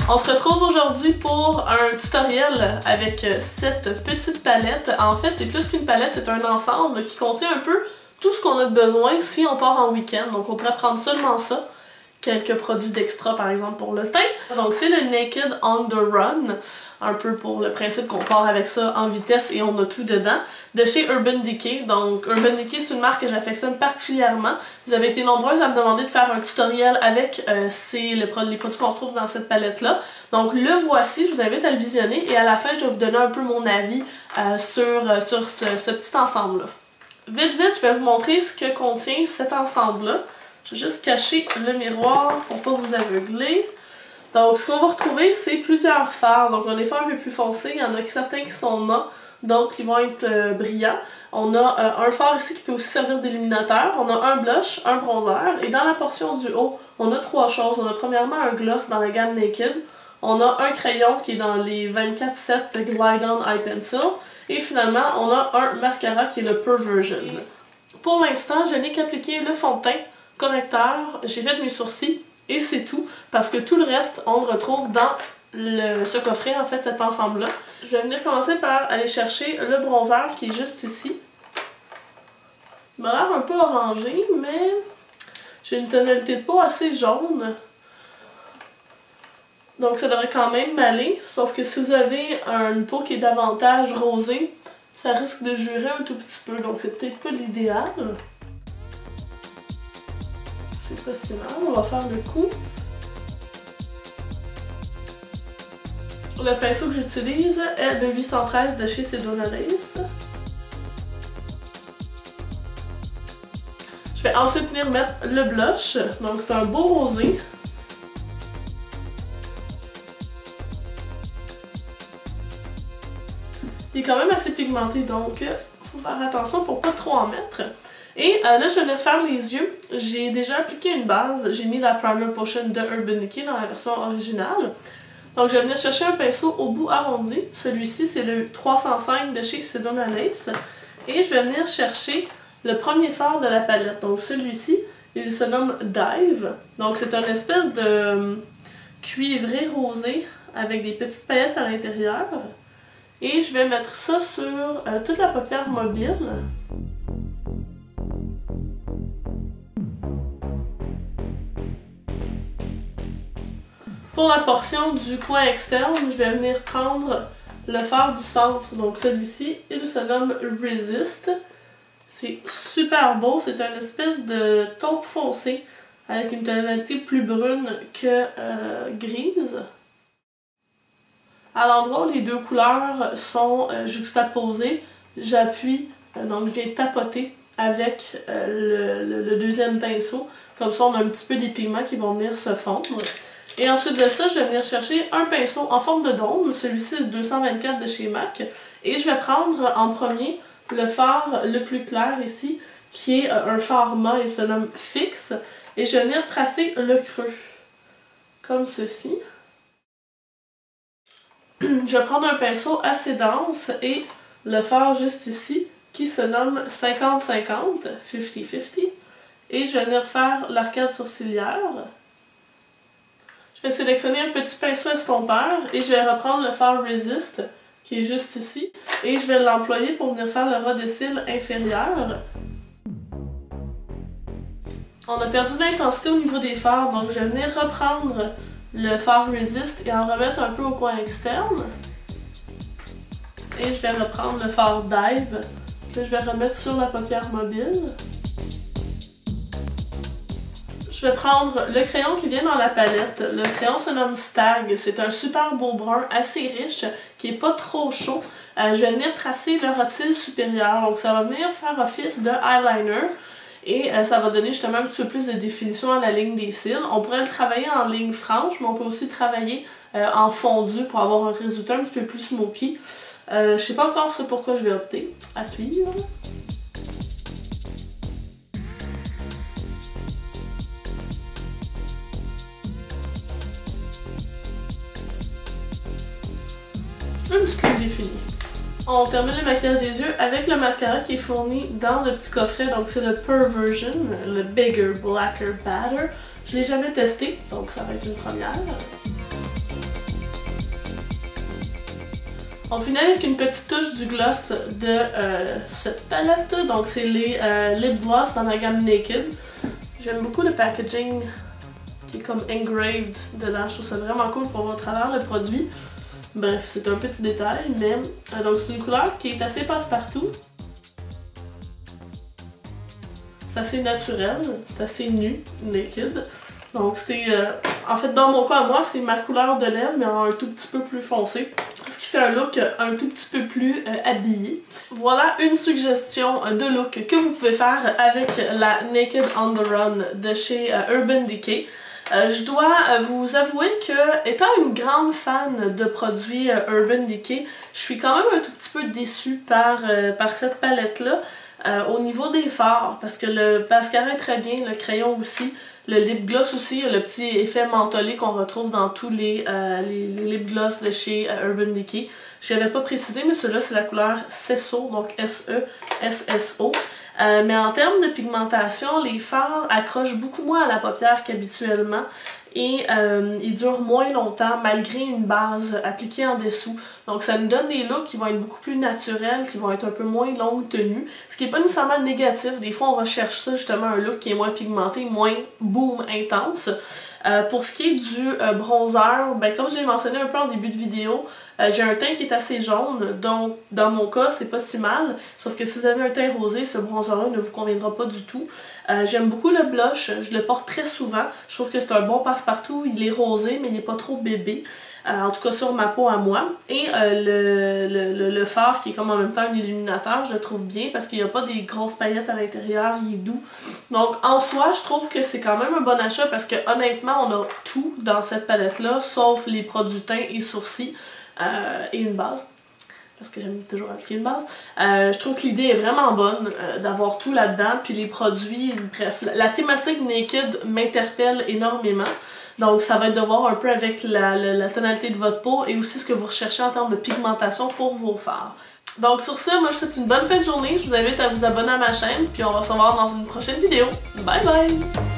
On se retrouve aujourd'hui pour un tutoriel avec cette petite palette. En fait, c'est plus qu'une palette, c'est un ensemble qui contient un peu tout ce qu'on a de besoin si on part en week-end. Donc on pourrait prendre seulement ça. Quelques produits d'extra par exemple pour le teint. Donc c'est le Naked on the Run, un peu pour le principe qu'on part avec ça en vitesse et on a tout dedans, de chez Urban Decay. Donc Urban Decay c'est une marque que j'affectionne particulièrement. Vous avez été nombreuses à me demander de faire un tutoriel avec les produits qu'on retrouve dans cette palette là. Donc le voici, je vous invite à le visionner et à la fin je vais vous donner un peu mon avis sur ce petit ensemble là. Vite je vais vous montrer ce que contient cet ensemble là. Je vais juste cacher le miroir pour pas vous aveugler. Donc ce qu'on va retrouver c'est plusieurs fards. Donc on a des fards un peu plus foncés, il y en a certains qui sont mat, d'autres qui vont être brillants. On a un fard ici qui peut aussi servir d'illuminateur. On a un blush, un bronzer. Et dans la portion du haut, on a trois choses. On a premièrement un gloss dans la gamme Naked. On a un crayon qui est dans les 24-7 Glide On Eye Pencil. Et finalement, on a un mascara qui est le Perversion. Pour l'instant, je n'ai qu'appliqué le fond de teint, correcteur, j'ai fait mes sourcils et c'est tout parce que tout le reste on le retrouve dans ce coffret en fait, cet ensemble là. Je vais venir commencer par aller chercher le bronzer qui est juste ici. Il m'a l'air un peu orangé mais j'ai une tonalité de peau assez jaune. Donc ça devrait quand même m'aller, sauf que si vous avez une peau qui est davantage rosée, ça risque de jurer un tout petit peu, donc c'est peut-être pas l'idéal. C'est pas si mal, on va faire le coup. Le pinceau que j'utilise est le 813 de chez Sedona Lace. Je vais ensuite venir mettre le blush, donc c'est un beau rosé. Il est quand même assez pigmenté, donc il faut faire attention pour pas trop en mettre. Et là, je vais faire les yeux. J'ai déjà appliqué une base. J'ai mis la Primer Potion de Urban Decay dans la version originale. Donc, je vais venir chercher un pinceau au bout arrondi. Celui-ci, c'est le 305 de chez Sedona Lace. Et je vais venir chercher le premier fard de la palette. Donc, celui-ci, il se nomme Dive. Donc, c'est une espèce de cuivré rosé avec des petites paillettes à l'intérieur. Et je vais mettre ça sur toute la paupière mobile. Pour la portion du coin externe, je vais venir prendre le fard du centre, donc celui-ci, il se nomme Resist. C'est super beau, c'est une espèce de taupe foncé avec une tonalité plus brune que grise. À l'endroit où les deux couleurs sont juxtaposées, j'appuie, donc je viens tapoter avec le deuxième pinceau, comme ça on a un petit peu des pigments qui vont venir se fondre. Et ensuite de ça, je vais venir chercher un pinceau en forme de dôme, celui-ci le 224 de chez MAC. Et je vais prendre en premier le fard le plus clair ici, qui est un fard mat, il se nomme Fix. Et je vais venir tracer le creux, comme ceci. Je vais prendre un pinceau assez dense et le fard juste ici, qui se nomme 50-50, 50-50. Et je vais venir faire l'arcade sourcilière. Je vais sélectionner un petit pinceau estompeur et je vais reprendre le fard Resist qui est juste ici et je vais l'employer pour venir faire le ras de cils inférieur. On a perdu l'intensité au niveau des fards, donc je vais venir reprendre le fard Resist et en remettre un peu au coin externe. Et je vais reprendre le fard Dive que je vais remettre sur la paupière mobile. Je vais prendre le crayon qui vient dans la palette. Le crayon se nomme Stag. C'est un super beau brun assez riche qui n'est pas trop chaud. Je vais venir tracer le ras de cils supérieur. Donc ça va venir faire office de eyeliner. Et ça va donner justement un petit peu plus de définition à la ligne des cils. On pourrait le travailler en ligne franche, mais on peut aussi travailler en fondu pour avoir un résultat un petit peu plus smoky. Je sais pas encore sur pourquoi je vais opter. À suivre. une petite ligne définie. On termine le maquillage des yeux avec le mascara qui est fourni dans le petit coffret, donc c'est le Perversion, le Bigger Blacker Badder. Je l'ai jamais testé, donc ça va être une première. On finit avec une petite touche du gloss de cette palette, donc c'est les lip gloss dans la gamme Naked. J'aime beaucoup le packaging qui est comme engraved dedans, je trouve ça vraiment cool pour voir au travers le produit. Bref, c'est un petit détail, mais donc c'est une couleur qui est assez passe-partout. C'est assez naturel, c'est assez nu, naked. Donc c'est, en fait dans mon cas à moi, c'est ma couleur de lèvres mais en un tout petit peu plus foncé. Ce qui fait un look un tout petit peu plus habillé. Voilà une suggestion de look que vous pouvez faire avec la Naked on the Run de chez Urban Decay. Je dois vous avouer que, étant une grande fan de produits Urban Decay, je suis quand même un tout petit peu déçue par cette palette-là. Au niveau des fards, parce que le mascara est très bien, le crayon aussi, le lip gloss aussi, le petit effet mentholé qu'on retrouve dans tous les lip gloss de chez Urban Decay. Je n'avais pas précisé, mais celui-là c'est la couleur Sesso, donc S-E-S-S-O. Mais en termes de pigmentation, les fards accrochent beaucoup moins à la paupière qu'habituellement et ils durent moins longtemps malgré une base appliquée en dessous. Donc ça nous donne des looks qui vont être beaucoup plus naturels, qui vont être un peu moins longue tenue, ce qui n'est pas nécessairement négatif. Des fois on recherche ça justement, un look qui est moins pigmenté, moins boom intense. Pour ce qui est du bronzer, ben, comme je l'ai mentionné un peu en début de vidéo, j'ai un teint qui est assez jaune, donc dans mon cas c'est pas si mal, sauf que si vous avez un teint rosé, ce bronzer-là ne vous conviendra pas du tout. J'aime beaucoup le blush, je le porte très souvent, je trouve que c'est un bon passe-partout, il est rosé mais il n'est pas trop bébé, en tout cas sur ma peau à moi. Et le fard qui est comme en même temps un illuminateur, je le trouve bien parce qu'il n'y a pas des grosses paillettes à l'intérieur, il est doux. Donc en soi, je trouve que c'est quand même un bon achat parce que honnêtement, on a tout dans cette palette-là, sauf les produits teint et sourcils et une base. Parce que j'aime toujours appliquer une base. Je trouve que l'idée est vraiment bonne d'avoir tout là-dedans, puis les produits, bref, la thématique Naked m'interpelle énormément. Donc ça va être de voir un peu avec la tonalité de votre peau et aussi ce que vous recherchez en termes de pigmentation pour vos fards. Donc sur ce, moi je vous souhaite une bonne fin de journée, je vous invite à vous abonner à ma chaîne, puis on va se revoir dans une prochaine vidéo. Bye bye!